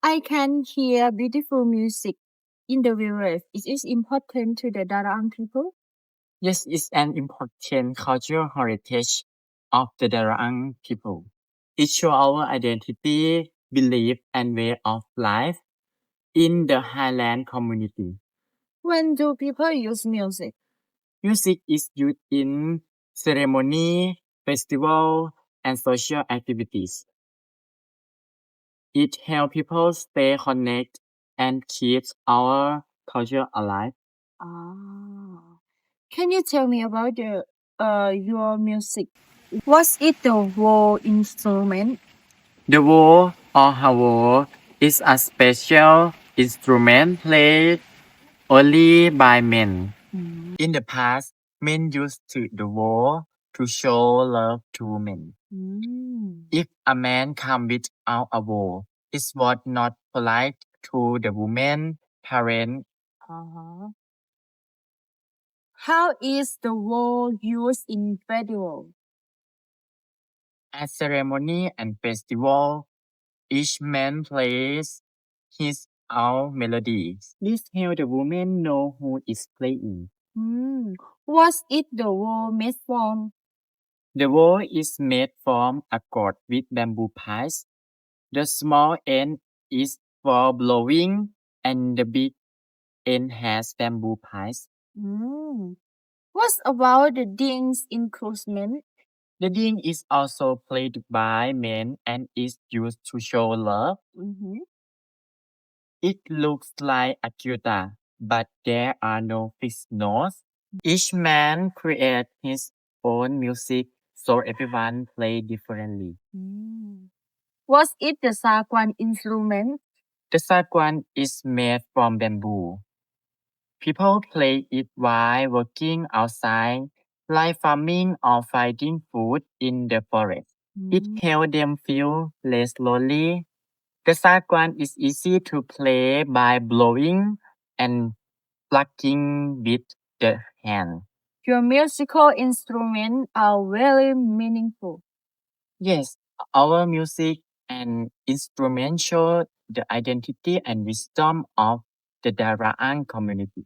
I can hear beautiful music in the village. It is important to the Darang people. Yes, it's an important cultural heritage of the Darang people. It shows our identity, belief, and way of life in the Highland community. When do people use music? Music is used in ceremony, festival, and social activities. It helps people stay connected and keeps our culture alive. Ah. Can you tell me about your music? Was it the war instrument? The wo or hawo is a special instrument played only by men. In the past, men used the wo to show love to women. If a man come without a wo, it was not polite to the woman parent. Uh-huh. How is the war used in festival? At ceremony and festival, each man plays his own melodies. This helps the woman know who is playing. Was it the war made from? The wo is made from a cord with bamboo pipes. The small end is for blowing and the big end has bamboo pipes. What about the ding's instrument? The ding is also played by men and is used to show love. It looks like a guitar, but there are no fixed notes. Each man creates his own music, so everyone plays differently. Was it the Sakwan instrument? The sakwan is made from bamboo. People play it while working outside, like farming or finding food in the forest. It helps them feel less lonely. The sakwan is easy to play by blowing and plucking with the hand. Your musical instruments are very meaningful. Yes, our music and instruments show the identity and wisdom of the Daraan community.